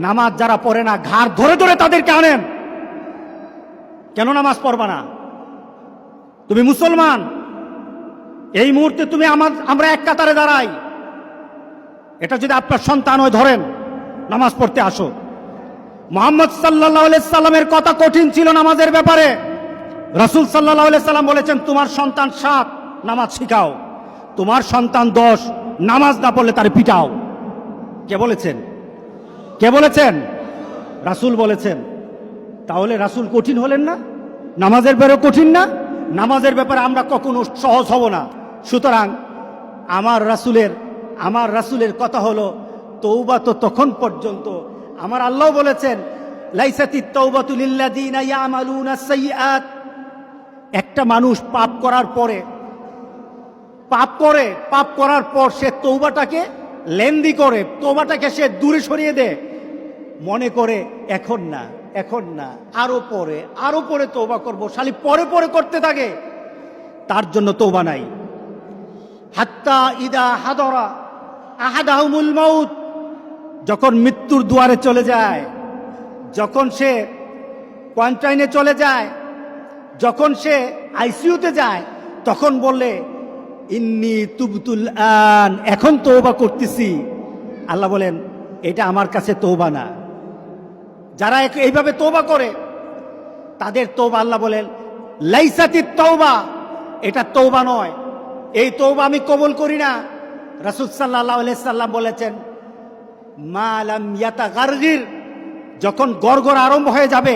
নামাজ যারা পড়ে না ঘাড় ধরে ধরে তাদেরকে আনেন। কেন নামাজ পড়বা না? তুমি মুসলমান, এই মুহূর্তে তুমি আমরা এক কাতারে দাঁড়াই। এটা যদি আপনার সন্তান হয়, ধরেন নামাজ পড়তে আসো। মুহাম্মদ সাল্লাল্লাহু আলাইহি সাল্লামের কথা কঠিন ছিল নামাজের ব্যাপারে। রাসূল সাল্লাল্লাহু আলাইহি সাল্লাম বলেছেন, তোমার সন্তান 7 নামাজ শিখাও, তোমার সন্তান 10 নামাজ না পড়লে তারে পিটাও। কে বলেছেন? কে বলেছেন? রাসূল বলেছেন। তাহলে রাসূল কঠিন হলেন না? নামাজের ব্যাপারে কঠিন না? নামাজের ব্যাপারে আমরা কখনো সহজ হব না। সুতরাং আমার রাসূলের কথা হলো, তওবা তো তখন পর্যন্ত। আমার আল্লাহ বলেছেন, লাইসাতিত তাওবাতু লিল্লাযিনা ইয়ামালুনা সাইয়্যাত। একটা মানুষ পাপ করার পর সে তওবাটাকে লেন্দি করে, তওবাটাকে সে দূরে সরিয়ে দেয়, মনে করে এখন না আরো পরে তওবা করব, শালি পরে করতে থাকে, তার জন্য তওবা নাই। হাত্তা ইদা হাদরা আহাদাহুমুল মাউত, যখন মৃত্যুর দুয়ারে চলে যায়, যখন সে কোয়ারেন্টাইনে চলে যায়, যখন সে আইসিইউতে যায়, তখন বললে ইন্নী তুবতুল আন, এখন তওবা করতেছি। আল্লাহ বলেন, এটা আমার কাছে তওবা না। যারা এইভাবে তওবা করে তাদের তওবা, আল্লাহ বলেন লাইসাতিত তাওবা, এটা তওবা নয়, এই তওবা আমি কবুল করি না। রাসূল সাল্লাল্লাহু আলাইহি সাল্লাম বলেছেন, মা লাম ইয়াতাগারগির, যখন গড়গড় আরম্ভ হয়ে যাবে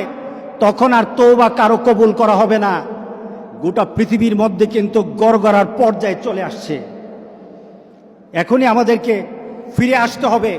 তখন আর তওবা কারো কবুল করা হবে না। গোটা পৃথিবীর মধ্যে কিন্তু গড়গড়ার পর্যায়ে চলে আসছে। এখনই আমাদেরকে ফিরে আসতে হবে।